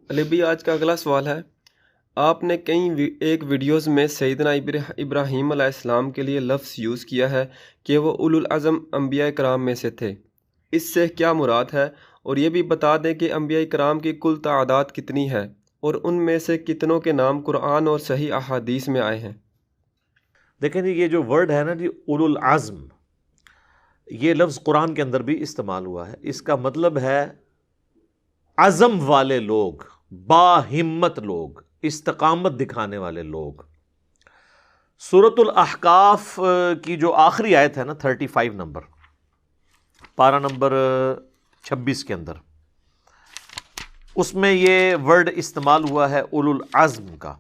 علی بھائی، آج کا اگلا سوال ہے، آپ نے ایک ویڈیوز میں سیدنا ابراہیم علیہ السلام کے لیے لفظ یوز کیا ہے کہ وہ اولو العزم انبیاء کرام میں سے تھے۔ اس سے کیا مراد ہے؟ اور یہ بھی بتا دیں کہ انبیاء کرام کی کل تعداد کتنی ہے اور ان میں سے کتنوں کے نام قرآن اور صحیح احادیث میں آئے ہیں؟ دیکھیں جی، یہ جو ورڈ ہے نا جی، اولو العزم، یہ لفظ قرآن کے اندر بھی استعمال ہوا ہے۔ اس کا مطلب ہے عزم والے لوگ، باہمت لوگ، استقامت دکھانے والے لوگ۔ سورۃ الاحقاف کی جو آخری آیت ہے نا 35 نمبر، پارہ نمبر 26 کے اندر، اس میں یہ ورڈ استعمال ہوا ہے اولو العزم کا۔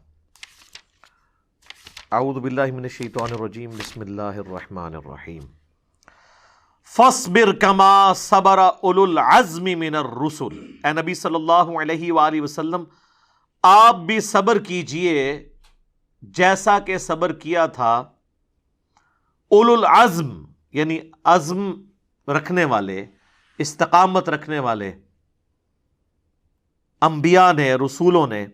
اعوذ باللہ من الشیطان الرجیم، بسم اللہ الرحمن الرحیم۔ فاصبر کما صبر اولو العزم من الرسل، اے نبی صلی اللہ علیہ وآلہ وسلم آپ بھی صبر کیجئے جیسا کہ صبر کیا تھا اولو العزم، یعنی عزم رکھنے والے، استقامت رکھنے والے انبیاء نے، رسولوں نے۔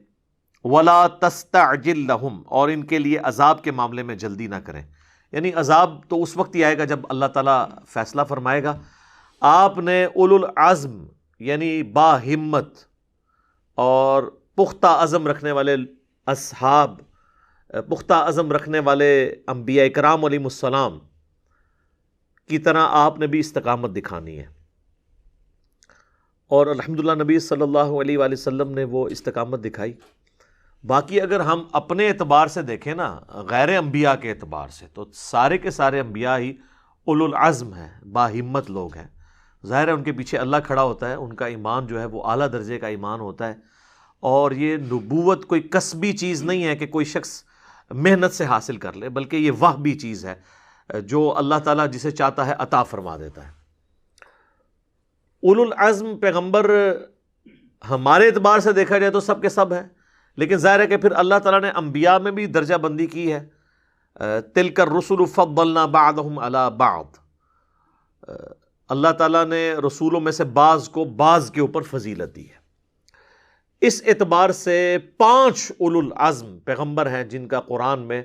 ولا تستعجل لہم، اور ان کے لیے عذاب کے معاملے میں جلدی نہ کریں، یعنی عذاب تو اس وقت ہی آئے گا جب اللہ تعالیٰ فیصلہ فرمائے گا۔ آپ نے اولو العزم یعنی باہمت اور پختہ عزم رکھنے والے اصحاب، پختہ عزم رکھنے والے انبیاء کرام علیہم السلام کی طرح آپ نے بھی استقامت دکھانی ہے، اور الحمدللہ نبی صلی اللہ علیہ وآلہ وسلم نے وہ استقامت دکھائی۔ باقی اگر ہم اپنے اعتبار سے دیکھیں نا، غیر انبیاء کے اعتبار سے، تو سارے کے سارے انبیاء ہی اولو العزم ہیں، باہمت لوگ ہیں۔ ظاہر ہے ان کے پیچھے اللہ کھڑا ہوتا ہے، ان کا ایمان جو ہے وہ اعلیٰ درجے کا ایمان ہوتا ہے، اور یہ نبوت کوئی کسبی چیز نہیں ہے کہ کوئی شخص محنت سے حاصل کر لے، بلکہ یہ وہبی چیز ہے جو اللہ تعالیٰ جسے چاہتا ہے عطا فرما دیتا ہے۔ اولو العزم پیغمبر ہمارے اعتبار سے دیکھا جائے تو سب کے سب ہیں، لیکن ظاہر ہے کہ پھر اللہ تعالیٰ نے انبیاء میں بھی درجہ بندی کی ہے۔ تلک الرسل فضلنا بعضهم علی بعض، اللہ تعالیٰ نے رسولوں میں سے بعض کو بعض کے اوپر فضیلت دی ہے۔ اس اعتبار سے 5 اولو العزم پیغمبر ہیں جن کا قرآن میں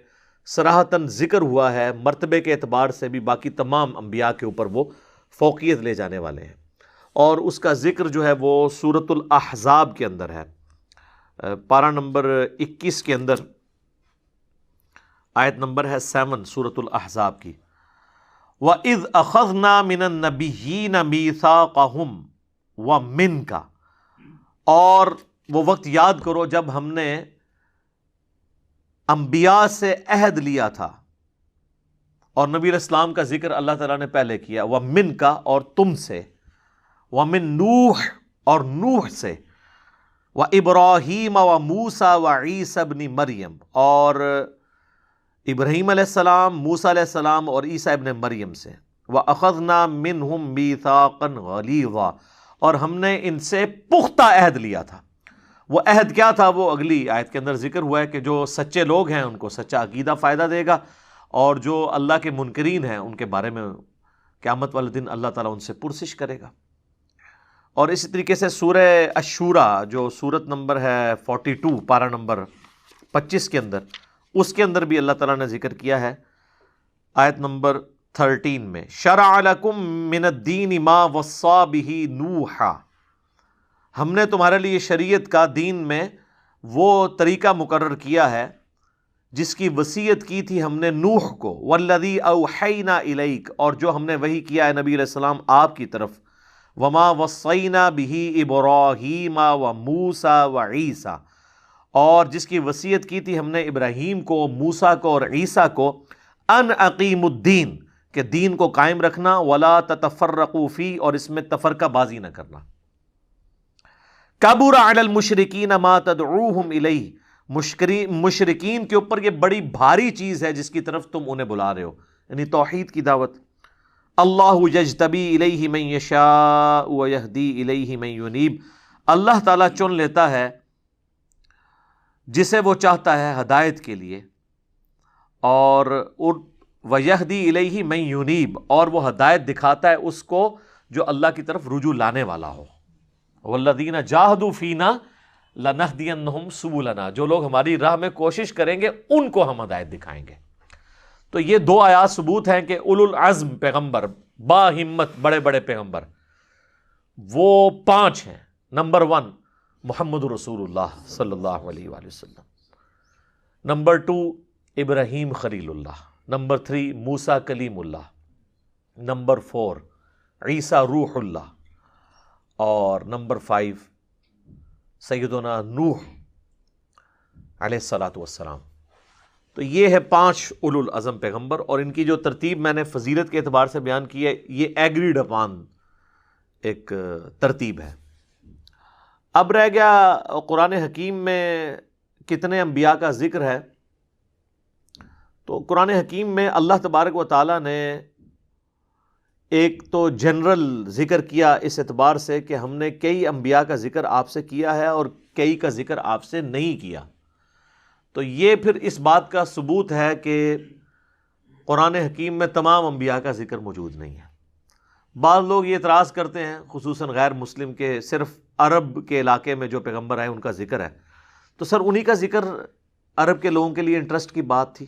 صراحتاً ذکر ہوا ہے، مرتبے کے اعتبار سے بھی باقی تمام انبیاء کے اوپر وہ فوقیت لے جانے والے ہیں، اور اس کا ذکر جو ہے وہ سورۃ الاحزاب کے اندر ہے، پارہ نمبر 21 کے اندر، آیت نمبر ہے 7 سورۃ الاحزاب کی۔ وَإِذْ أَخَذْنَا مِنَ النَّبِيِّينَ مِيثَاقَهُمْ وَمِنْكَ، اور وہ وقت یاد کرو جب ہم نے انبیاء سے عہد لیا تھا، اور نبی علیہ السلام کا ذکر اللہ تعالیٰ نے پہلے کیا، وَمِنْكَ، اور تم سے، وَمِن نوح، اور نوح سے، وَإِبْرَاهِيمَ وَمُوسَى وَعِيسَى ابْنِ مریم، اور ابراہیم علیہ السلام، موسیٰ علیہ السلام اور عیسیٰ ابن مریم سے، وَأَخَذْنَا مِنْهُمْ مِيثَاقًا غَلِيظًا، اور ہم نے ان سے پختہ عہد لیا تھا۔ وہ عہد کیا تھا وہ اگلی آیت کے اندر ذکر ہوا ہے کہ جو سچے لوگ ہیں ان کو سچا عقیدہ فائدہ دے گا، اور جو اللہ کے منکرین ہیں ان کے بارے میں قیامت والے دن اللہ تعالیٰ ان سے پرسش کرے گا۔ اور اسی طریقے سے سورہ الشورى جو سورت نمبر ہے 42 پارہ نمبر 25 کے اندر، اس کے اندر بھی اللہ تعالیٰ نے ذکر کیا ہے، آیت نمبر 13 میں، شرع لکم من الدین ما وصى به نوحا، ہم نے تمہارے لیے شریعت کا دین میں وہ طریقہ مقرر کیا ہے جس کی وصیت کی تھی ہم نے نوح کو، والذی اوحینا الیک، اور جو ہم نے وحی کیا ہے نبی علیہ السلام آپ کی طرف، وما وصینا به ابراہیم وموسیٰ وعیسیٰ، اور جس کی وصیت کی تھی ہم نے ابراہیم کو، موسیٰ کو اور عیسیٰ کو، ان اقیم الدین، کہ دین کو قائم رکھنا، ولا تتفرقوا فی، اور اس میں تفرقہ بازی نہ کرنا۔ کبر علی المشرکین ما تدعوہم الیہ، مشرکین کے اوپر یہ بڑی بھاری چیز ہے جس کی طرف تم انہیں بلا رہے ہو، یعنی توحید کی دعوت۔ اللہ یجتبی الیہ من یشاء ویہدی الیہ من ینیب، اللہ تعالیٰ چن لیتا ہے جسے وہ چاہتا ہے ہدایت کے لیے، اور ویہدی الیہ من ینیب، اور وہ ہدایت دکھاتا ہے اس کو جو اللہ کی طرف رجوع لانے والا ہو۔ والذین جاہدوا فینا لَنَهْدِيَنَّهُمْ سُبُلَنَا، جو لوگ ہماری راہ میں کوشش کریں گے ان کو ہم ہدایت دکھائیں گے۔ تو یہ دو آیات ثبوت ہیں کہ اولو العزم پیغمبر، با ہمت بڑے بڑے پیغمبر، وہ 5 ہیں۔ نمبر 1 محمد رسول اللہ صلی اللہ علیہ وآلہ وسلم، نمبر 2 ابراہیم خلیل اللہ، نمبر 3 موسیٰ کلیم اللہ، نمبر 4 عیسیٰ روح اللہ، اور نمبر 5 سیدنا نوح علیہ الصلاۃ والسلام۔ تو یہ ہے 5 اولو العزم پیغمبر، اور ان کی جو ترتیب میں نے فضیلت کے اعتبار سے بیان کی ہے، یہ ایگریڈ اپان ایک ترتیب ہے۔ اب رہ گیا قرآن حکیم میں کتنے انبیاء کا ذکر ہے۔ تو قرآن حکیم میں اللہ تبارک و تعالیٰ نے ایک تو جنرل ذکر کیا اس اعتبار سے کہ ہم نے کئی انبیاء کا ذکر آپ سے کیا ہے اور کئی کا ذکر آپ سے نہیں کیا۔ تو یہ پھر اس بات کا ثبوت ہے کہ قرآن حکیم میں تمام انبیاء کا ذکر موجود نہیں ہے۔ بعض لوگ یہ اعتراض کرتے ہیں خصوصاً غیر مسلم کے صرف عرب کے علاقے میں جو پیغمبر آئے ان کا ذکر ہے، تو سر انہی کا ذکر عرب کے لوگوں کے لیے انٹرسٹ کی بات تھی،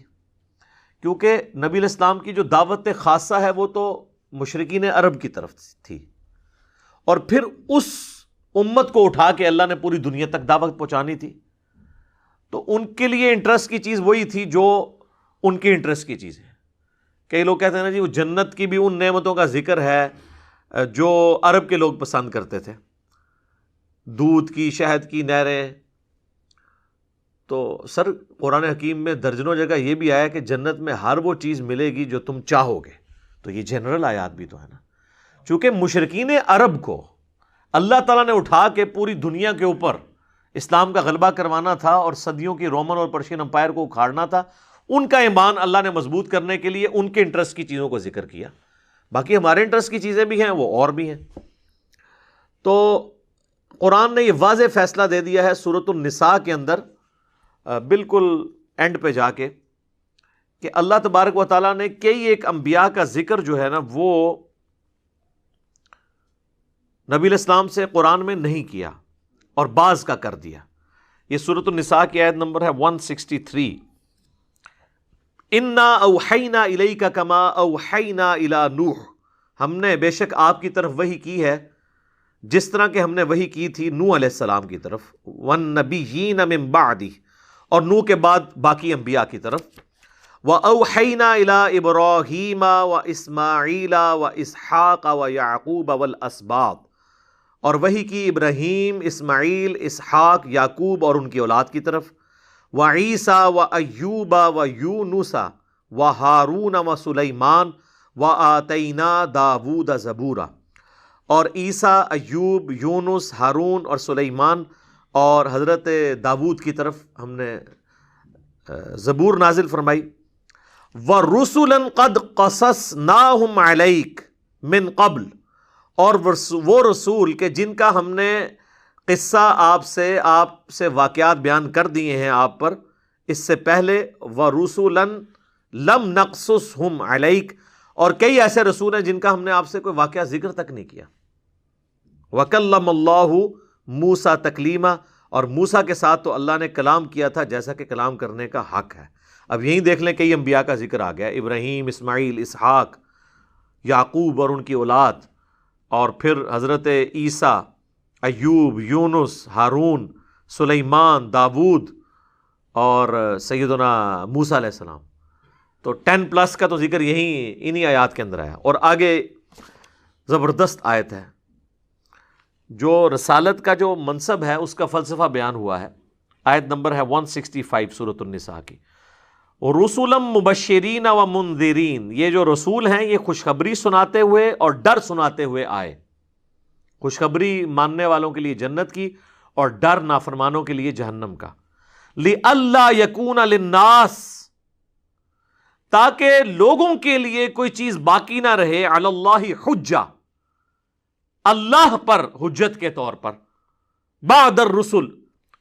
کیونکہ نبی علیہ السلام کی جو دعوت خاصہ ہے وہ تو مشرکین عرب کی طرف تھی، اور پھر اس امت کو اٹھا کے اللہ نے پوری دنیا تک دعوت پہنچانی تھی، تو ان کے لیے انٹرسٹ کی چیز وہی تھی جو ان کے انٹرسٹ کی چیز ہے۔ کئی لوگ کہتے ہیں نا جی وہ جنت کی بھی ان نعمتوں کا ذکر ہے جو عرب کے لوگ پسند کرتے تھے، دودھ کی، شہد کی نہریں۔ تو سر قرآن حکیم میں درجنوں جگہ یہ بھی آیا کہ جنت میں ہر وہ چیز ملے گی جو تم چاہو گے، تو یہ جنرل آیات بھی تو ہے نا۔ چونکہ مشرکین عرب کو اللہ تعالیٰ نے اٹھا کے پوری دنیا کے اوپر اسلام کا غلبہ کروانا تھا اور صدیوں کی رومن اور پرشین امپائر کو اکھاڑنا تھا، ان کا ایمان اللہ نے مضبوط کرنے کے لیے ان کے انٹرسٹ کی چیزوں کو ذکر کیا۔ باقی ہمارے انٹرسٹ کی چیزیں بھی ہیں، وہ اور بھی ہیں۔ تو قرآن نے یہ واضح فیصلہ دے دیا ہے سورۃ النساء کے اندر بالکل اینڈ پہ جا کے کہ اللہ تبارک و تعالیٰ نے کئی ایک انبیاء کا ذکر جو ہے نا وہ نبی علیہ السلام سے قرآن میں نہیں کیا اور بعض کا کر دیا۔ یہ سورۃ النساء کی آیت نمبر ہے 163، اِنَّا أَوْحَيْنَا إِلَيْكَ كَمَا أَوْحَيْنَا إِلَى نوح، ہم نے بے شک آپ کی طرف وحی کی ہے جس طرح کہ ہم نے وحی کی تھی نوح علیہ السلام کی طرف، وَالنَّبِيِّينَ مِن بَعْدِهِ، اور نوح کے بعد باقی انبیاء کی طرف، وَأَوْحَيْنَا إِلَىٰ إِبْرَاهِيمَ وَإِسْمَاعِيلَ وَإِسْحَاقَ وَيَعْقُوبَ وَالْأَسْبَاطِ، اور وحی کی ابراہیم، اسماعیل، اسحاق، یعقوب اور ان کی اولاد کی طرف، وعیسیٰ وایوب ویونس وہارون وسلیمان وآتینا داود زبورا، اور عیسیٰ، ایوب، یونس، ہارون اور سلیمان اور حضرت داود کی طرف ہم نے زبور نازل فرمائی۔ وَرُسُلًا قَدْ قَصَصْنَاهُمْ عَلَيْكَ مِن قَبْلُ، اور وہ رسول کہ جن کا ہم نے قصہ آپ سے واقعات بیان کر دیے ہیں آپ پر اس سے پہلے، وَرُسُلًا لَمْ نَقْصُصْهُمْ عَلَيْكَ، اور کئی ایسے رسول ہیں جن کا ہم نے آپ سے کوئی واقعہ ذکر تک نہیں کیا۔ وَكَلَّمَ اللَّهُ مُوسَىٰ تَكْلِيمًا، اور موسیٰ کے ساتھ تو اللہ نے کلام کیا تھا جیسا کہ کلام کرنے کا حق ہے۔ اب یہیں دیکھ لیں کئی انبیاء کا ذکر آ گیا، ابراہیم، اسماعیل، اسحاق، یعقوب اور ان کی اولاد، اور پھر حضرت عیسیٰ، ایوب، یونس، ہارون، سلیمان، داود اور سیدنا موسیٰ علیہ السلام۔ تو 10+ کا تو ذکر انہی آیات کے اندر آیا، اور آگے زبردست آیت ہے جو رسالت کا جو منصب ہے اس کا فلسفہ بیان ہوا ہے۔ آیت نمبر ہے 165 سورۃ النساء کی، رسولا مبشرین و منذرین، یہ جو رسول ہیں یہ خوشخبری سناتے ہوئے اور ڈر سناتے ہوئے آئے۔ خوشخبری ماننے والوں کے لیے جنت کی اور ڈر نافرمانوں کے لیے جہنم کا۔ لِأَلَّا يَكُونَ لِلنَّاسِ، تاکہ لوگوں کے لیے کوئی چیز باقی نہ رہے، علی اللہ حجہ، اللہ پر حجت کے طور پر، بعد الرسل،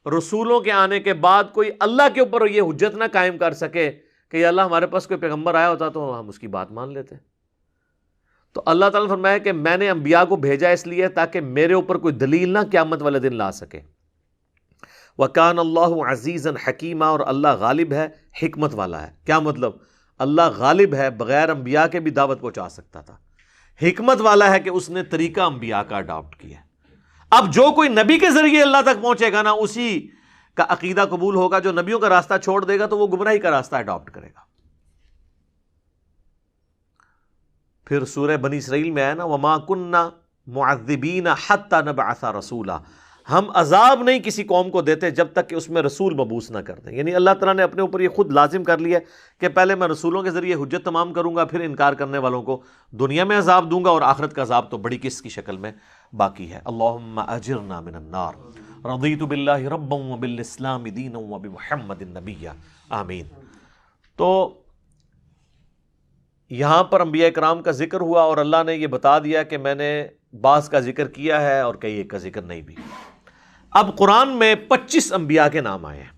رسولوں کے آنے کے بعد کوئی اللہ کے اوپر یہ حجت نہ قائم کر سکے کہ یا اللہ ہمارے پاس کوئی پیغمبر آیا ہوتا تو ہم اس کی بات مان لیتے۔ تو اللہ تعالیٰ نے فرمایا کہ میں نے انبیاء کو بھیجا اس لیے تاکہ میرے اوپر کوئی دلیل نہ قیامت والے دن لا سکے۔ وَكَانَ اللَّهُ عَزِيزًا حَكِيمًا، اور اللہ غالب ہے، حکمت والا ہے۔ کیا مطلب؟ اللہ غالب ہے، بغیر انبیاء کے بھی دعوت پہنچا سکتا تھا، حکمت والا ہے کہ اس نے طریقہ انبیاء کا اڈاپٹ کیا۔ اب جو کوئی نبی کے ذریعے اللہ تک پہنچے گا نا، اسی کا عقیدہ قبول ہوگا۔ جو نبیوں کا راستہ چھوڑ دے گا تو وہ گمراہی کا راستہ اڈاپٹ کرے گا۔ پھر سورہ بنی اسرائیل میں ہے نا، وَمَا كُنَّا مُعَذِّبِينَ حَتَّى نَبْعَثَ رَسُولًا، ہم عذاب نہیں کسی قوم کو دیتے جب تک کہ اس میں رسول مبعوث نہ کر دیں۔ یعنی اللہ تعالیٰ نے اپنے اوپر یہ خود لازم کر لیا کہ پہلے میں رسولوں کے ذریعے حجت تمام کروں گا، پھر انکار کرنے والوں کو دنیا میں عذاب دوں گا، اور آخرت کا عذاب تو بڑی قسط کی شکل میں باقی ہے۔ اللہم اجرنا من النار، رضیت باللہ ربا وبالاسلام دینا وبمحمد نبیا، آمین۔ تو یہاں پر انبیاء کرام کا ذکر ہوا، اور اللہ نے یہ بتا دیا کہ میں نے بعض کا ذکر کیا ہے اور کئی ایک کا ذکر نہیں بھی۔ اب قرآن میں 25 انبیاء کے نام آئے ہیں،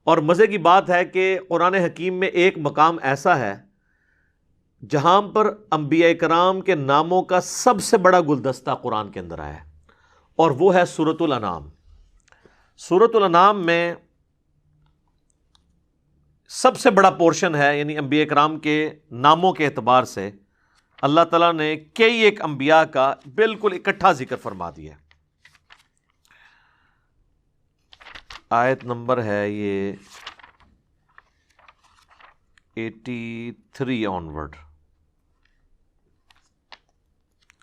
اور مزے کی بات ہے کہ قرآن حکیم میں ایک مقام ایسا ہے جہاں پر انبیاء کرام کے ناموں کا سب سے بڑا گلدستہ قرآن کے اندر آیا ہے، اور وہ ہے سورۃ الانعام۔ سورۃ الانعام میں سب سے بڑا پورشن ہے، یعنی انبیاء کرام کے ناموں کے اعتبار سے اللہ تعالیٰ نے کئی ایک انبیاء کا بالکل اکٹھا ذکر فرما دیا۔ آیت نمبر ہے یہ 83 آنورڈ،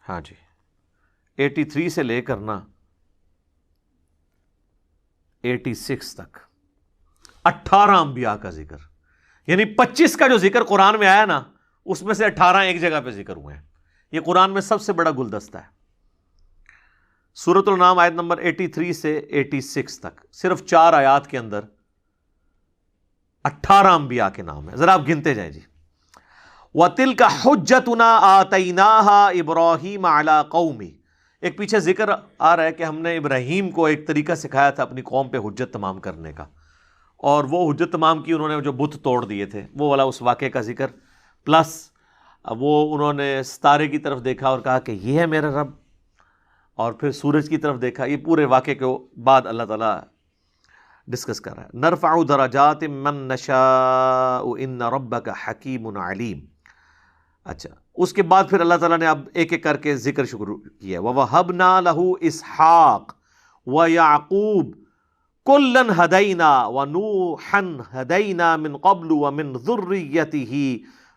ہاں جی 83 سے لے کر نا 86 تک 18 انبیاء کا ذکر، یعنی 25 کا جو ذکر قرآن میں آیا نا، اس میں سے 18 ایک جگہ پہ ذکر ہوئے ہیں۔ یہ قرآن میں سب سے بڑا گلدستہ ہے۔ سورۃ الانعام آیت نمبر 83 سے 86 تک صرف 4 آیات کے اندر 18 انبیاء کے نام ہیں۔ ذرا آپ گنتے جائیں جی۔ وَتِلْكَ حُجَّتُنَا آتَيْنَاهَا إِبْرَاهِيمَ عَلَىٰ قَوْمِهِ، ایک پیچھے ذکر آ رہا ہے کہ ہم نے ابراہیم کو ایک طریقہ سکھایا تھا اپنی قوم پہ حجت تمام کرنے کا، اور وہ حجت تمام کی انہوں نے جو بت توڑ دیے تھے، وہ والا اس واقعے کا ذکر، پلس وہ انہوں نے ستارے کی طرف دیکھا اور کہا کہ یہ ہے میرا رب، اور پھر سورج کی طرف دیکھا۔ یہ پورے واقعے کے بعد اللہ تعالیٰ ڈسکس کر رہا ہے۔ نرفع درجات من نشاء ان ربک حکیم علیم۔ اچھا، اس کے بعد پھر اللہ تعالیٰ نے اب ایک ایک کر کے ذکر شروع کیا۔ وَوَهَبْنَا لَهُ إِسْحَاقَ وَيَعْقُوبَ كُلًّا هَدَيْنَا وَنُوحًا هَدَيْنَا مِن قَبْلُ وَمِن ذُرِّيَّتِهِ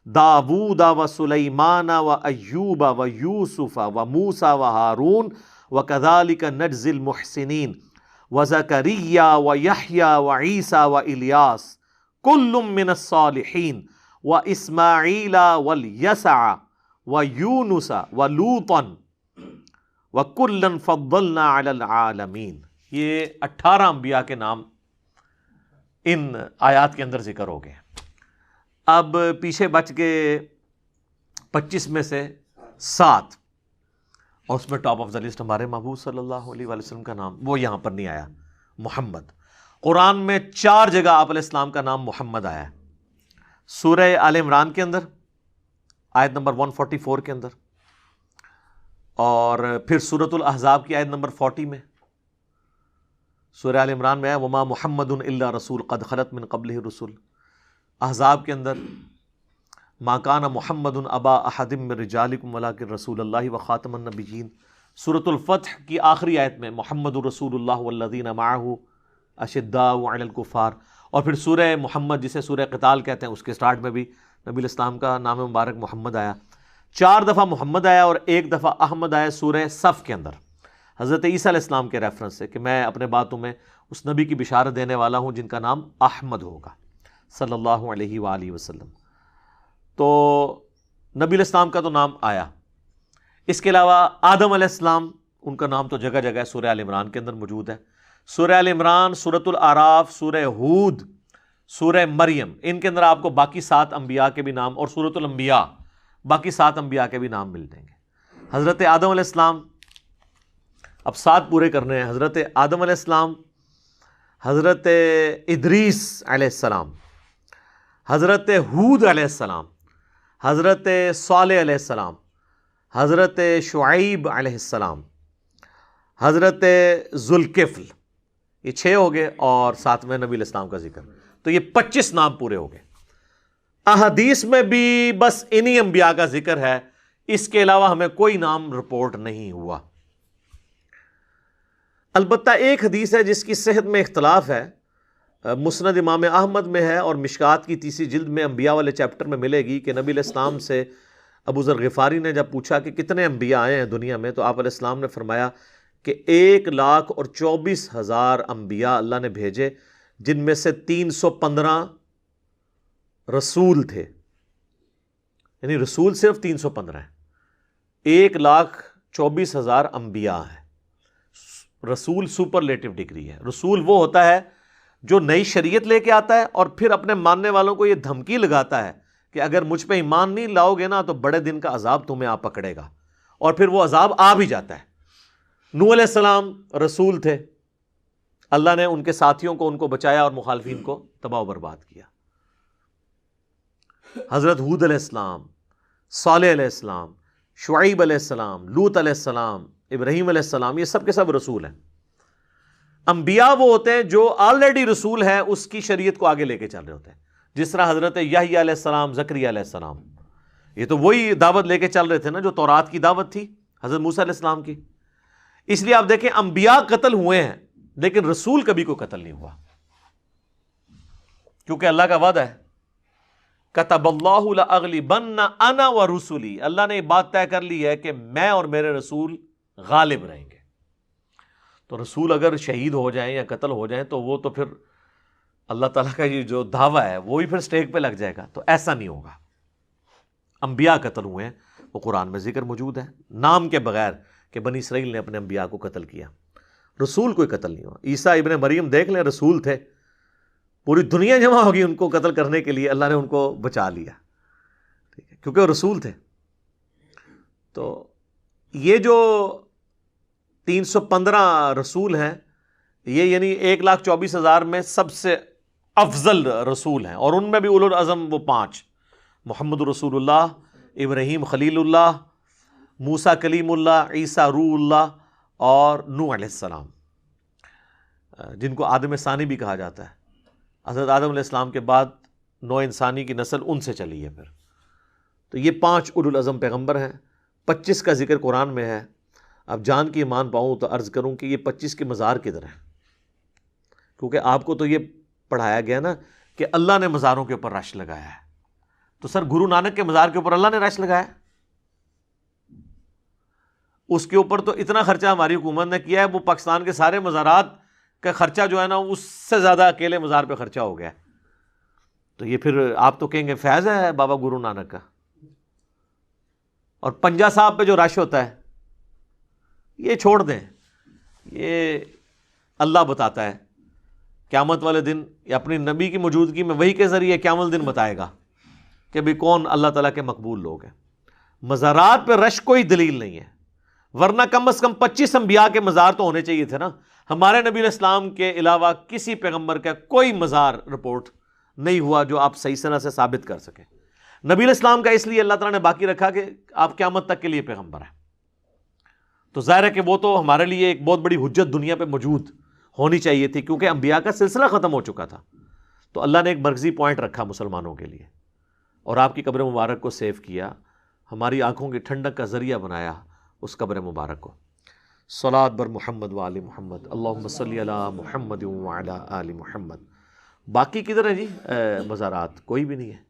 داود وسلیمان وأیوب ویوسف وموسیٰ وہارون وَكَذَلِكَ نَجْزِي الْمُحْسِنِينَ وَزَكَرِيَّا وَيَحْيَا وَعِيسَىٰ وَإِلْيَاسَ كُلٌّ مِّنَ الصَّالِحِينَ وَإِسْمَاعِيلَ وَالْيَسَعَ وَيُونُسَ وَلُوطًا وَكُلًّا فَضَّلْنَا عَلَى الْعَالَمِينَ۔ یہ 18 انبیاء کے نام ان آیات کے اندر ذکر ہو گئے۔ اب پیچھے بچ کے 25 میں سے 7، اور اس میں ٹاپ آف دا لسٹ ہمارے محبوب صلی اللہ علیہ وآلہ وسلم کا نام، وہ یہاں پر نہیں آیا، محمد۔ قرآن میں 4 جگہ آپ علیہ السلام کا نام محمد آیا ہے۔ سورہ آل عمران کے اندر آیت نمبر 144 کے اندر، اور پھر سورۃ الاحزاب کی آیت نمبر 40 میں۔ سورہ آل عمران میں ہے وما محمد الا رسول قد خلت من قبلہ الرسل۔ احزاب کے اندر ما کان محمد ابا احد من رجالکم ولکن رسول اللہ وخاتم النبیین۔ سورۃ الفتح کی آخری آیت میں محمد رسول اللہ والذین معہ اشداء علی الکفار۔ اور پھر سورہ محمد جسے سورہ قتال کہتے ہیں، اس کے سٹارٹ میں بھی نبی الاسلام کا نام مبارک محمد آیا۔ 4 دفعہ محمد آیا اور 1 دفعہ احمد آیا سورہ صف کے اندر، حضرت عیسیٰ علیہ السلام کے ریفرنس سے کہ میں اپنے باتوں میں اس نبی کی بشارت دینے والا ہوں جن کا نام احمد ہوگا صلی اللہ علیہ وآلہ وسلم۔ تو نبی علیہ السلام کا تو نام آیا۔ اس کے علاوہ آدم علیہ السلام، ان کا نام تو جگہ جگہ ہے، سورہ آل عمران کے اندر موجود ہے۔ سورہ آل عمران، سورۃ الاعراف، سورہ ہود، سورہ مریم، ان کے اندر آپ کو باقی 7 انبیاء کے بھی نام، اور سورۃ الانبیاء باقی 7 انبیاء کے بھی نام مل جائیں گے۔ حضرت آدم علیہ السلام، اب 7 پورے کرنے ہیں۔ حضرت آدم علیہ السلام، حضرت ادریس علیہ السلام، حضرت ہود علیہ السلام، حضرت صالح علیہ السلام، حضرت شعیب علیہ السلام، حضرت ذوالکفل، یہ 6 ہو گئے، اور ساتھ میں نبی علیہ السلام کا ذکر، تو یہ 25 نام پورے ہو گئے۔ احادیث میں بھی بس انہی انبیاء کا ذکر ہے، اس کے علاوہ ہمیں کوئی نام رپورٹ نہیں ہوا۔ البتہ ایک حدیث ہے جس کی صحت میں اختلاف ہے، مسند امام احمد میں ہے اور مشکات کی 3 جلد میں انبیاء والے چیپٹر میں ملے گی، کہ نبی علیہ السلام سے ابو ذر غفاری نے جب پوچھا کہ کتنے انبیاء آئے ہیں دنیا میں، تو آپ علیہ السلام نے فرمایا کہ 1,24,000 انبیاء اللہ نے بھیجے، جن میں سے 315 رسول تھے، یعنی رسول صرف 315 ہیں، 1,24,000 انبیاء ہیں۔ رسول سپرلیٹو ڈگری ہے۔ رسول وہ ہوتا ہے جو نئی شریعت لے کے آتا ہے اور پھر اپنے ماننے والوں کو یہ دھمکی لگاتا ہے کہ اگر مجھ پہ ایمان نہیں لاؤ گے نا تو بڑے دن کا عذاب تمہیں آ پکڑے گا، اور پھر وہ عذاب آ بھی جاتا ہے۔ نوح علیہ السلام رسول تھے، اللہ نے ان کے ساتھیوں کو ان کو بچایا اور مخالفین کو تباہ و برباد کیا۔ حضرت ہود علیہ السلام، صالح علیہ السلام، شعیب علیہ السلام، لوط علیہ السلام، ابراہیم علیہ السلام، یہ سب کے سب رسول ہیں۔ انبیاء وہ ہوتے ہیں جو آلریڈی رسول ہے، اس کی شریعت کو آگے لے کے چل رہے ہوتے ہیں، جس طرح حضرت یحییٰ علیہ السلام، زکریا علیہ السلام، یہ تو وہی دعوت لے کے چل رہے تھے نا جو تورات کی دعوت تھی حضرت موسیٰ علیہ السلام کی۔ اس لیے آپ دیکھیں انبیاء قتل ہوئے ہیں لیکن رسول کبھی کوئی قتل نہیں ہوا، کیونکہ اللہ کا وعدہ ہے کتب اللہ لأغلبن انا ورسلی، اللہ نے یہ بات طے کر لی ہے کہ میں اور میرے رسول غالب رہیں گے۔ تو رسول اگر شہید ہو جائیں یا قتل ہو جائیں تو وہ تو پھر اللہ تعالیٰ کا یہ جو دعویٰ ہے وہی پھر سٹیک پہ لگ جائے گا، تو ایسا نہیں ہوگا۔ انبیاء قتل ہوئے ہیں، وہ قرآن میں ذکر موجود ہے نام کے بغیر کہ بنی اسرائیل نے اپنے انبیاء کو قتل کیا۔ رسول کوئی قتل نہیں ہوا۔ عیسیٰ ابن مریم دیکھ لیں، رسول تھے، پوری دنیا جمع ہوگی ان کو قتل کرنے کے لیے، اللہ نے ان کو بچا لیا، ٹھیک ہے، کیونکہ وہ رسول تھے۔ تو یہ جو 315 رسول ہیں، یہ یعنی 1,24,000 میں سب سے افضل رسول ہیں، اور ان میں بھی اولو العزم وہ 5، محمد رسول اللہ، ابراہیم خلیل اللہ، موسیٰ کلیم اللہ، عیسیٰ روح اللہ، اور نوح علیہ السلام، جن کو آدم ثانی بھی کہا جاتا ہے۔ حضرت آدم علیہ السلام کے بعد نوع انسانی کی نسل ان سے چلی ہے پھر۔ تو یہ 5 اولو العزم پیغمبر ہیں، 25 کا ذکر قرآن میں ہے۔ اب جان کی ایمان پاؤں تو عرض کروں کہ یہ 25 کے مزار کدھر ہیں، کیونکہ آپ کو تو یہ پڑھایا گیا نا کہ اللہ نے مزاروں کے اوپر رش لگایا ہے، تو سر گرو نانک کے مزار کے اوپر اللہ نے رش لگایا، اس کے اوپر تو اتنا خرچہ ہماری حکومت نے کیا ہے، وہ پاکستان کے سارے مزارات کا خرچہ جو ہے نا اس سے زیادہ اکیلے مزار پہ خرچہ ہو گیا ہے۔ تو یہ پھر آپ تو کہیں گے فیض ہے بابا گرو نانک کا۔ اور پنجا صاحب پہ جو رش ہوتا ہے یہ چھوڑ دیں، یہ اللہ بتاتا ہے، قیامت والے دن یا اپنی نبی کی موجودگی میں وحی کے ذریعے قیامت دن بتائے گا کہ بھی کون اللہ تعالیٰ کے مقبول لوگ ہیں۔ مزارات پہ رش کوئی دلیل نہیں ہے، ورنہ کم از کم 25 انبیاء کے مزار تو ہونے چاہیے تھے نا۔ ہمارے نبی علیہ السلام کے علاوہ کسی پیغمبر کا کوئی مزار رپورٹ نہیں ہوا جو آپ صحیح سنہ سے ثابت کر سکیں۔ نبی علیہ السلام کا اس لیے اللہ تعالیٰ نے باقی رکھا کہ آپ قیامت تک کے لیے پیغمبر ہیں، تو ظاہر ہے کہ وہ تو ہمارے لیے ایک بہت بڑی حجت دنیا پہ موجود ہونی چاہیے تھی، کیونکہ انبیاء کا سلسلہ ختم ہو چکا تھا۔ تو اللہ نے ایک مرکزی پوائنٹ رکھا مسلمانوں کے لیے، اور آپ کی قبر مبارک کو سیو کیا، ہماری آنکھوں کی ٹھنڈک کا ذریعہ بنایا اس قبر مبارک کو۔ صلاۃ بر محمد و آل محمد، اللہم صلی علی محمد و علی آل محمد۔ باقی کدھر ہے جی مزارات؟ کوئی بھی نہیں ہے۔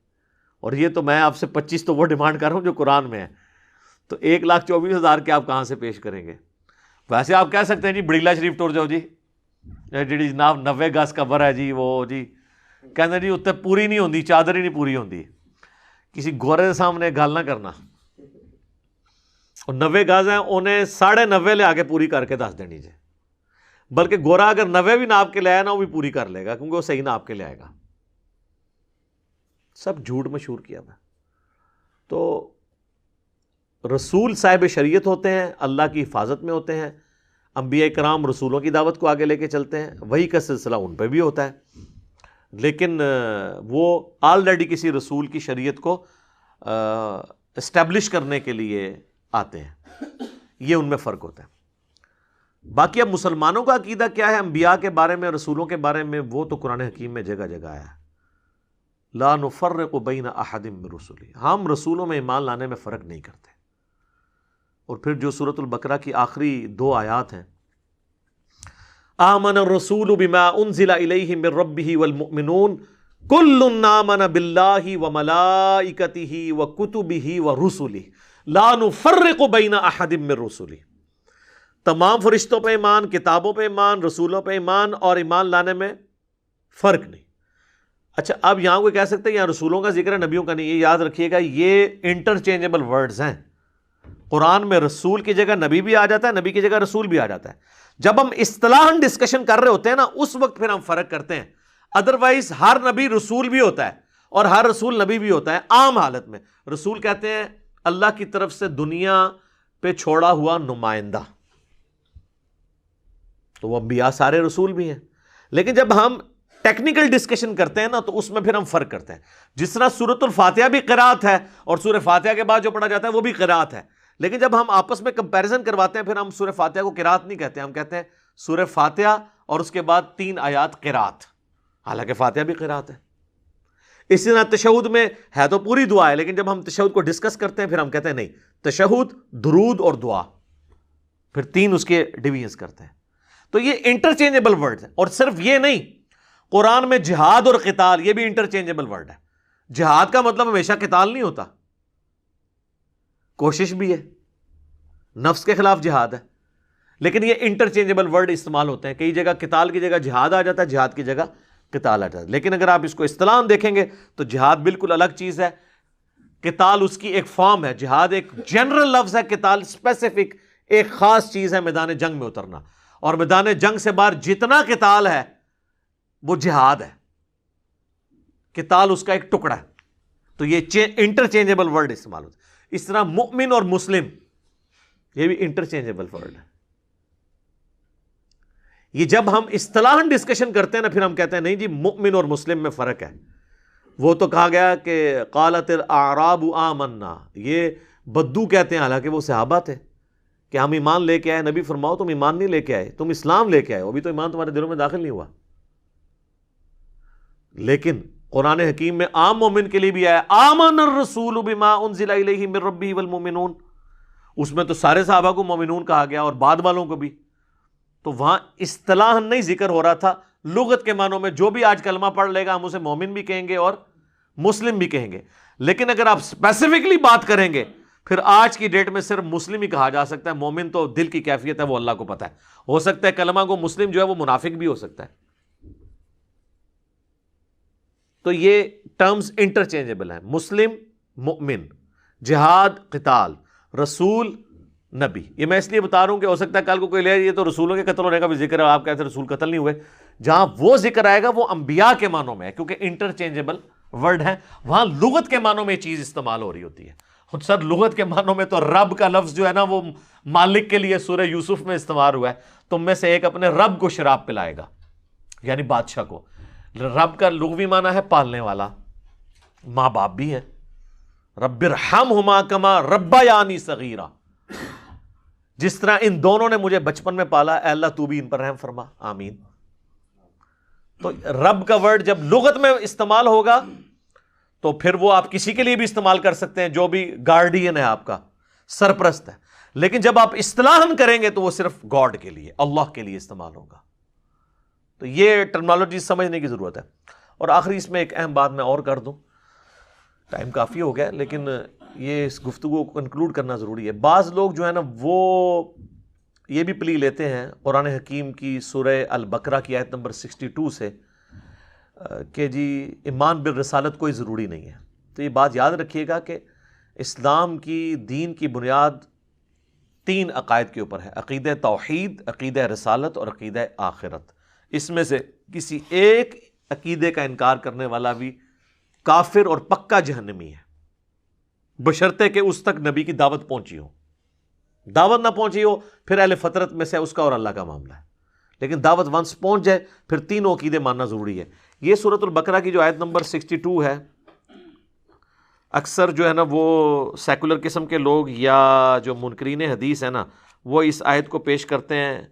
اور یہ تو میں آپ سے 25 تو وہ ڈیمانڈ کر رہا ہوں جو قرآن میں ہے، تو 1,24,000 کے آپ کہاں سے پیش کریں گے؟ ویسے آپ کہہ سکتے ہیں جی بڑیلا شریف ٹور جاؤ جی، جی جناب 90 گز قبر ہے جی، وہ جی کہتے جی اتنے پوری نہیں ہوندی، چادر ہی نہیں پوری ہوندی۔ کسی گورے کے سامنے گل نہ کرنا، اور 90 گز ہیں انہیں 90.5 لے آگے پوری کر کے دس دینی جی، بلکہ گورا اگر 90 بھی ناپ کے لے آیا نا وہ بھی پوری کر لے گا، کیونکہ وہ صحیح ناپ کے لے آئے گا۔ سب جھوٹ مشہور کیا میں۔ تو رسول صاحب شریعت ہوتے ہیں، اللہ کی حفاظت میں ہوتے ہیں، انبیاء کرام رسولوں کی دعوت کو آگے لے کے چلتے ہیں، وہی کا سلسلہ ان پہ بھی ہوتا ہے، لیکن وہ آلریڈی کسی رسول کی شریعت کو اسٹیبلش کرنے کے لیے آتے ہیں، یہ ان میں فرق ہوتا ہے۔ باقی اب مسلمانوں کا عقیدہ کیا ہے انبیاء کے بارے میں، رسولوں کے بارے میں، وہ تو قرآن حکیم میں جگہ جگہ آیا ہے، لا نفرق بین احد من رسلی، ہم رسولوں میں ایمان لانے میں فرق نہیں کرتے۔ اور پھر جو سورۃ البقرہ کی آخری 2 آیات ہیں، آمن الرسول بما انزل الیہ من ربہ والمؤمنون کل آمن باللہ وملائکتہ وکتبہ ورسلہ لا نفرق بین احد من رسلہ، تمام فرشتوں پہ ایمان، کتابوں پہ ایمان، رسولوں پہ ایمان، اور ایمان لانے میں فرق نہیں۔ اچھا، اب یہاں کوئی کہہ سکتے ہیں یہاں رسولوں کا ذکر ہے، نبیوں کا نہیں۔ یہ یاد رکھیے گا، یہ انٹرچینجبل ورڈز ہیں۔ قرآن میں رسول کی جگہ نبی بھی آ جاتا ہے، نبی کی جگہ رسول بھی آ جاتا ہے۔ جب ہم اصطلاحاً ڈسکشن کر رہے ہوتے ہیں نا، اس وقت پھر ہم فرق کرتے ہیں۔ ادروائز ہر نبی رسول بھی ہوتا ہے اور ہر رسول نبی بھی ہوتا ہے۔ عام حالت میں رسول کہتے ہیں اللہ کی طرف سے دنیا پہ چھوڑا ہوا نمائندہ، تو وہ انبیاء سارے رسول بھی ہیں۔ لیکن جب ہم ٹیکنیکل ڈسکشن کرتے ہیں نا، تو اس میں پھر ہم فرق کرتے ہیں۔ جس طرح سورۃ الفاتحہ بھی قرات ہے، اور سورہ فاتحہ کے بعد جو پڑھا جاتا ہے وہ بھی قرات ہے، لیکن جب ہم آپس میں کمپیریزن کرواتے ہیں، پھر ہم سورہ فاتحہ کو قرات نہیں کہتے، ہم کہتے ہیں سورہ فاتحہ اور اس کے بعد 3 آیات قرات، حالانکہ فاتحہ بھی قرات ہے۔ اسی طرح تشہد میں ہے تو پوری دعا ہے، لیکن جب ہم تشہد کو ڈسکس کرتے ہیں پھر ہم کہتے ہیں نہیں، تشہد، درود اور دعا، پھر 3 اس کے ڈویژنز کرتے ہیں۔ تو یہ انٹرچینجبل ورڈ ہے۔ اور صرف یہ نہیں، قرآن میں جہاد اور قتال یہ بھی انٹرچینجبل ورڈ ہے۔ جہاد کا مطلب ہمیشہ قتال نہیں ہوتا، کوشش بھی ہے، نفس کے خلاف جہاد ہے، لیکن یہ انٹرچینجبل ورڈ استعمال ہوتے ہیں۔ کئی جگہ قتال کی جگہ جہاد آ جاتا ہے، جہاد کی جگہ قتال آ جاتا ہے۔ لیکن اگر آپ اس کو اصطلاحاً دیکھیں گے تو جہاد بالکل الگ چیز ہے، قتال اس کی ایک فارم ہے۔ جہاد ایک جنرل لفظ ہے، قتال اسپیسیفک ایک خاص چیز ہے، میدان جنگ میں اترنا۔ اور میدان جنگ سے باہر جتنا قتال ہے وہ جہاد ہے، قتال اس کا ایک ٹکڑا ہے۔ تو یہ انٹرچینجبل ورڈ استعمال ہوتا ہے۔ اس طرح مؤمن اور مسلم یہ بھی انٹرچینجبل ورڈ ہے۔ یہ جب ہم اصطلاحاً ڈسکشن کرتے ہیں نا، پھر ہم کہتے ہیں نہیں جی مؤمن اور مسلم میں فرق ہے۔ وہ تو کہا گیا کہ قالت الاعراب آمنا، یہ بدو کہتے ہیں، حالانکہ وہ صحابہ تھے، کہ ہم ایمان لے کے آئے۔ نبی فرماؤ تم ایمان نہیں لے کے آئے، تم اسلام لے کے آئے، ابھی تو ایمان تمہارے دلوں میں داخل نہیں ہوا۔ لیکن قرآن حکیم میں عام مومن کے لیے بھی آیا آمن الرسول بما انزل الیہ من ربہ والمؤمنون، اس میں تو سارے صحابہ کو مومنون کہا گیا اور بعد والوں کو بھی۔ تو وہاں اصطلاح نہیں ذکر ہو رہا تھا، لغت کے معنوں میں جو بھی آج کلمہ پڑھ لے گا ہم اسے مومن بھی کہیں گے اور مسلم بھی کہیں گے۔ لیکن اگر آپ اسپیسیفکلی بات کریں گے، پھر آج کی ڈیٹ میں صرف مسلم ہی کہا جا سکتا ہے۔ مومن تو دل کی کیفیت ہے، وہ اللہ کو پتہ ہے، ہو سکتا ہے کلمہ کو مسلم جو ہے وہ منافق بھی ہو سکتا ہے۔ تو یہ ٹرمز انٹرچینجبل ہیں، مسلم، مؤمن، جہاد، قتال، رسول، نبی۔ یہ میں اس لیے بتا رہا ہوں کہ ہو سکتا ہے کل کو کوئی لے، یہ تو رسولوں کے قتل ہونے کا بھی ذکر ہے، آپ کہتے ہیں رسول قتل نہیں ہوئے۔ جہاں وہ ذکر آئے گا وہ انبیاء کے معنوں میں ہے، کیونکہ انٹرچینجبل ورڈ ہے، وہاں لغت کے معنوں میں چیز استعمال ہو رہی ہوتی ہے۔ خود سر لغت کے معنوں میں تو رب کا لفظ جو ہے نا وہ مالک کے لیے سورہ یوسف میں استعمال ہوا ہے، تم میں سے ایک اپنے رب کو شراب پلائے گا، یعنی بادشاہ کو۔ رب کا لغوی معنی ہے پالنے والا، ماں باپ بھی ہے۔ رب ارحمہما کما ربیانی صغیرا، جس طرح ان دونوں نے مجھے بچپن میں پالا، اے اللہ تو بھی ان پر رحم فرما، آمین۔ تو رب کا ورڈ جب لغت میں استعمال ہوگا تو پھر وہ آپ کسی کے لیے بھی استعمال کر سکتے ہیں جو بھی گارڈین ہے، آپ کا سرپرست ہے۔ لیکن جب آپ اصطلاحاً کریں گے تو وہ صرف گاڈ کے لیے، اللہ کے لیے استعمال ہوگا۔ تو یہ ٹرمنالوجی سمجھنے کی ضرورت ہے۔ اور آخری اس میں ایک اہم بات میں اور کر دوں، ٹائم کافی ہو گیا لیکن یہ اس گفتگو کو کنکلوڈ کرنا ضروری ہے۔ بعض لوگ جو ہے نا وہ یہ بھی پلی لیتے ہیں قرآن حکیم کی سورہ البقرہ کی آیت نمبر 62 سے کہ جی ایمان بالرسالت کوئی ضروری نہیں ہے۔ تو یہ بات یاد رکھیے گا کہ اسلام کی دین کی بنیاد 3 عقائد کے اوپر ہے، عقیدہ توحید، عقیدہ رسالت اور عقیدہ آخرت۔ اس میں سے کسی ایک عقیدے کا انکار کرنے والا بھی کافر اور پکا جہنمی ہے، بشرطے کہ اس تک نبی کی دعوت پہنچی ہو۔ دعوت نہ پہنچی ہو پھر اہل فطرت میں سے اس کا اور اللہ کا معاملہ ہے، لیکن دعوت ونس پہنچ جائے پھر تینوں عقیدے ماننا ضروری ہے۔ یہ سورۃ البقرہ کی جو آیت نمبر 62 ہے، اکثر جو ہے نا وہ سیکولر قسم کے لوگ یا جو منکرین حدیث ہے نا، وہ اس آیت کو پیش کرتے ہیں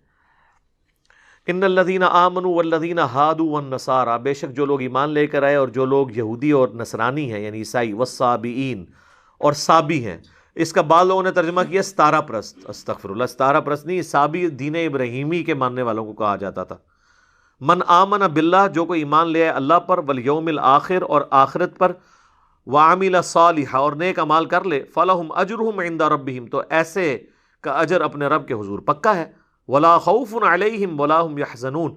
ان الذین آمنوا والذین ہادوا والنصارى، بے شک جو لوگ ایمان لے کر آئے اور جو لوگ یہودی اور نصرانی ہیں یعنی عیسائی، والصابئین اور صابی ہیں. اس کا بعض لوگوں نے ترجمہ کیا ستارہ پرست. استغفر اللہ، ستارہ پرست نہیں، صابی دین ابراہیمی کے ماننے والوں کو کہا جاتا تھا. من آمن باللہ، جو کوئی ایمان لے آئے اللہ پر، والیوم الآخر اور آخرت پر، وعمل صالحا اور نیک عمال کر لے، فلہم اجرہم عند ربہم، تو ایسے کا اجر اپنے رب کے حضور پکا ہے. ولا خوف علیہم ولا هم یحزنون،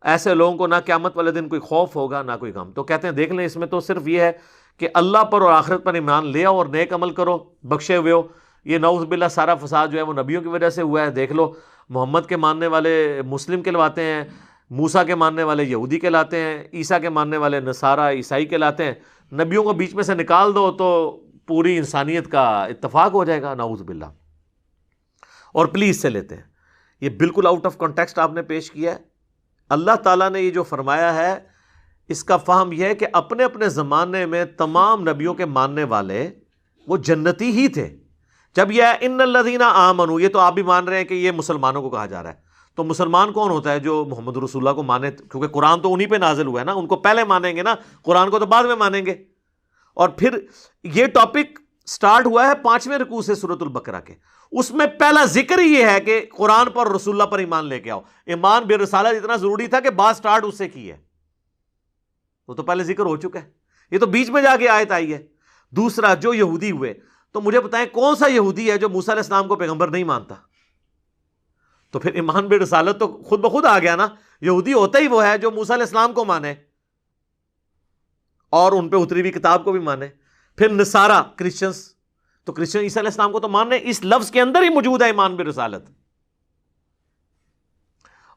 ایسے لوگوں کو نہ قیامت والے دن کوئی خوف ہوگا نہ کوئی غم. تو کہتے ہیں دیکھ لیں اس میں تو صرف یہ ہے کہ اللہ پر اور آخرت پر ایمان لے آؤ اور نیک عمل کرو، بخشے ہوئے ہو. یہ نعوذ باللہ سارا فساد جو ہے وہ نبیوں کی وجہ سے ہوا ہے. دیکھ لو محمد کے ماننے والے مسلم کہلواتے ہیں، موسیٰ کے ماننے والے یہودی کہلاتے ہیں، عیسیٰ کے ماننے والے نصارہ عیسائی کہلاتے ہیں. نبیوں کو بیچ میں سے نکال دو تو پوری انسانیت کا اتفاق ہو جائے گا، نعوذ باللہ. اور پلیز سے لیتے ہیں، یہ بالکل آؤٹ آف کانٹیکسٹ آپ نے پیش کیا ہے. اللہ تعالیٰ نے یہ جو فرمایا ہے اس کا فہم یہ ہے کہ اپنے اپنے زمانے میں تمام نبیوں کے ماننے والے وہ جنتی ہی تھے. جب یہ ہے ان الذین آمنوا، یہ تو آپ بھی مان رہے ہیں کہ یہ مسلمانوں کو کہا جا رہا ہے. تو مسلمان کون ہوتا ہے؟ جو محمد رسول اللہ کو مانے، کیونکہ قرآن تو انہی پہ نازل ہوا ہے نا، ان کو پہلے مانیں گے نا، قرآن کو تو بعد میں مانیں گے. اور پھر یہ ٹاپک سٹارٹ ہوا ہے 5ویں رکوع سے سورۃ البقرہ کے. اس میں پہلا ذکر ہی یہ ہے کہ قرآن پر رسول اللہ پر ایمان لے کے آؤ. ایمان بالرسالت اتنا ضروری تھا کہ بات سٹارٹ اس سے کی ہے، وہ تو پہلے ذکر ہو چکا ہے، یہ تو بیچ میں جا کے آیت آئی ہے. دوسرا، جو یہودی ہوئے، تو مجھے بتائیں کون سا یہودی ہے جو موسیٰ علیہ السلام کو پیغمبر نہیں مانتا؟ تو پھر ایمان بالرسالت تو خود بخود آ گیا نا. یہودی ہوتا ہی وہ ہے جو موسیٰ علیہ السلام کو مانے اور ان پہ اتری ہوئی کتاب کو بھی مانے. پھر نصارہ کرسچنس، تو کرسچن عیسیٰ علیہ السلام کو تو ماننے، اس لفظ کے اندر ہی موجود ہے ایمان بالرسالت.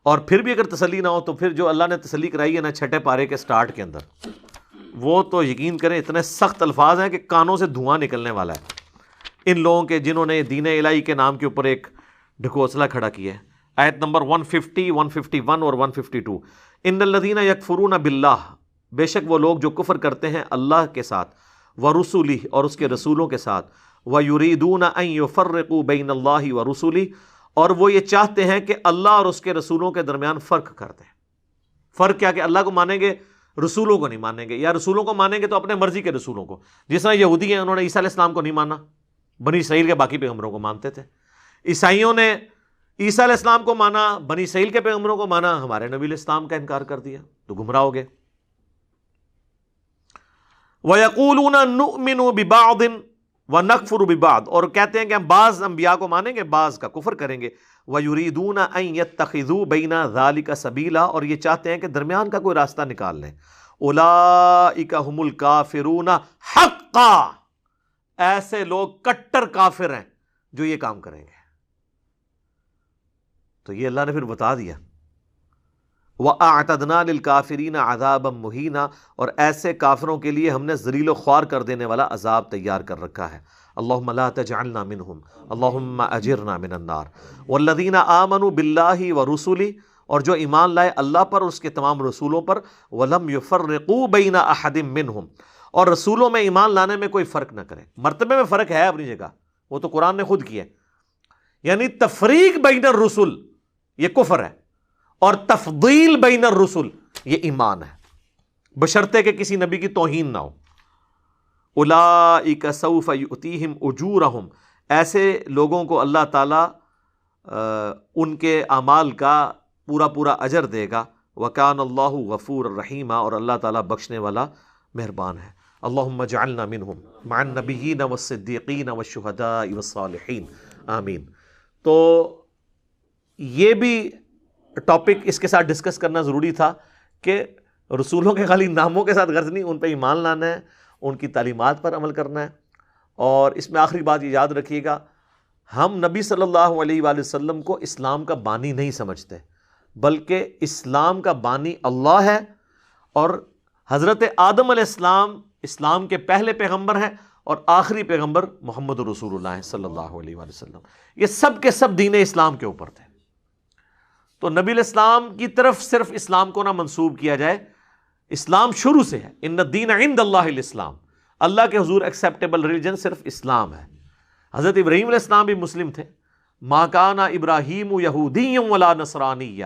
اور پھر بھی اگر تسلی نہ ہو تو پھر جو اللہ نے تسلی کرائی ہے نا 6 پارے کے سٹارٹ کے اندر، وہ تو یقین کریں اتنے سخت الفاظ ہیں کہ کانوں سے دھواں نکلنے والا ہے ان لوگوں کے جنہوں نے دین الہی کے نام کے اوپر ایک ڈھکوسلا کھڑا کیا ہے. آیت نمبر 150، 151 اور 152. ان الذین یکفرون باللہ، بے شک وہ لوگ جو کفر کرتے ہیں اللہ کے ساتھ، ورسلہ اور اس کے رسولوں کے ساتھ، ویریدون ان یفرقوا بین اللہ ورسلہ اور وہ یہ چاہتے ہیں کہ اللہ اور اس کے رسولوں کے درمیان فرق کر دیں. فرق کیا کہ اللہ کو مانیں گے رسولوں کو نہیں مانیں گے، یا رسولوں کو مانیں گے تو اپنے مرضی کے رسولوں کو. جس طرح یہودی ہیں انہوں نے عیسیٰ علیہ السلام کو نہیں مانا، بنی اسرائیل کے باقی پیغمبروں کو مانتے تھے. عیسائیوں نے عیسیٰ علیہ السلام کو مانا، بنی اسرائیل کے پیغمبروں کو مانا، ہمارے نبی علیہ السلام کا انکار کر دیا، تو گمراہ ہو گئے. وَيَقُولُونَ نُؤْمِنُ بِبَعْضٍ وَنَكْفُرُ بِبَعْضٍ اور کہتے ہیں کہ ہم بعض انبیاء کو مانیں گے، بعض کا کفر کریں گے. وَيُرِيدُونَ أَن يَتَّخِذُوا بَيْنَ ذَلِكَ سَبِيلًا اور یہ چاہتے ہیں کہ درمیان کا کوئی راستہ نکال لیں. أُولَئِكَ هُمُ الْكَافِرُونَ حَقًّا، ایسے لوگ کٹر کافر ہیں جو یہ کام کریں گے. تو یہ اللہ نے پھر بتا دیا، وَأَعْتَدْنَا لِلْكَافِرِينَ عَذَابًا مُهِينًا اور ایسے کافروں کے لیے ہم نے ذلیل و خوار کر دینے والا عذاب تیار کر رکھا ہے. اللہم لا تجعلنا منہم، اللہم اجرنا من النار. والذین آمنوا باللہ ورسلہ اور جو ایمان لائے اللہ پر اور اس کے تمام رسولوں پر، ولم یفرقوا بین احد منہم اور رسولوں میں ایمان لانے میں کوئی فرق نہ کرے. مرتبے میں فرق ہے اپنی جگہ، وہ تو قرآن نے خود کیا ہے. یعنی تفریق بین الرسل یہ کفر ہے، اور تفضیل بین الرسل یہ ایمان ہے، بشرطے کہ کسی نبی کی توہین نہ ہو. اولئک سوف یؤتیہم اجورہم، ایسے لوگوں کو اللہ تعالیٰ ان کے اعمال کا پورا پورا اجر دے گا. وکان اللہ غفور الرحیم اور اللہ تعالیٰ بخشنے والا مہربان ہے. اللہم اجعلنا منہم مع النبیین والصدیقین والشہداء والصالحین آمین. تو یہ بھی ٹاپک اس کے ساتھ ڈسکس کرنا ضروری تھا کہ رسولوں کے خالی ناموں کے ساتھ غرض نہیں، ان پہ ایمان لانا ہے، ان کی تعلیمات پر عمل کرنا ہے. اور اس میں آخری بات یہ یاد رکھیے گا، ہم نبی صلی اللہ علیہ وآلہ وسلم کو اسلام کا بانی نہیں سمجھتے، بلکہ اسلام کا بانی اللہ ہے، اور حضرت آدم علیہ السلام اسلام کے پہلے پیغمبر ہیں، اور آخری پیغمبر محمد رسول اللہ صلی اللہ علیہ وآلہ وسلم. یہ سب کے سب دین اسلام کے اوپر تھے. تو نبی علیہ السلام کی طرف صرف اسلام کو نہ منسوب کیا جائے، اسلام شروع سے ہے. ان الدین عند اللہ الاسلام، اللہ کے حضور ایکسیپٹیبل ریلیجن صرف اسلام ہے. حضرت ابراہیم علیہ السلام بھی مسلم تھے. ما کان ابراہیم یہودی ولا نصرانی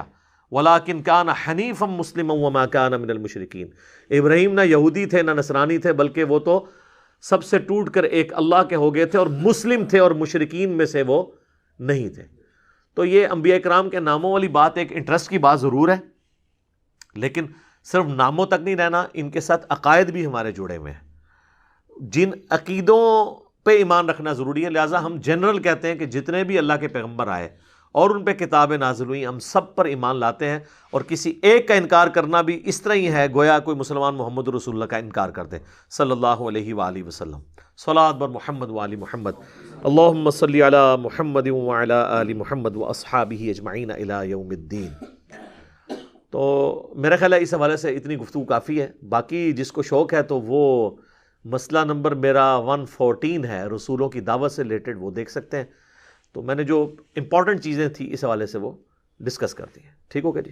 وَلَٰكِنْ كَانَ حَنِيفًا مُسْلِمًا وَمَا كَانَ مِنَ الْمُشْرِكِينَ۔ ابراہیم نہ یہودی تھے نہ نصرانی تھے، بلکہ وہ تو سب سے ٹوٹ کر ایک اللہ کے ہو گئے تھے اور مسلم تھے، اور مشرکین میں سے وہ نہیں تھے۔ تو یہ انبیاء کرام کے ناموں والی بات ایک انٹرسٹ کی بات ضرور ہے، لیکن صرف ناموں تک نہیں رہنا، ان کے ساتھ عقائد بھی ہمارے جڑے ہوئے ہیں، جن عقیدوں پہ ایمان رکھنا ضروری ہے۔ لہٰذا ہم جنرل کہتے ہیں کہ جتنے بھی اللہ کے پیغمبر آئے اور ان پہ کتابیں نازل ہوئیں، ہم سب پر ایمان لاتے ہیں، اور کسی ایک کا انکار کرنا بھی اس طرح ہی ہے گویا کوئی مسلمان محمد رسول اللہ کا انکار کر دے صلی اللہ علیہ وآلہ وسلم۔ صلاۃ بر محمد وآل محمد، اللہم صلی علی محمد وعلی آل محمد واصحابہ اجمعین الی یوم الدین۔ تو میرا خیال ہے اس حوالے سے اتنی گفتگو کافی ہے، باقی جس کو شوق ہے تو وہ مسئلہ نمبر میرا 114 ہے، رسولوں کی دعوت سے ریلیٹڈ، وہ دیکھ سکتے ہیں۔ تو میں نے جو امپورٹنٹ چیزیں تھیں اس حوالے سے وہ ڈسکس کر دی ہیں۔ ٹھیک ہو گیا جی؟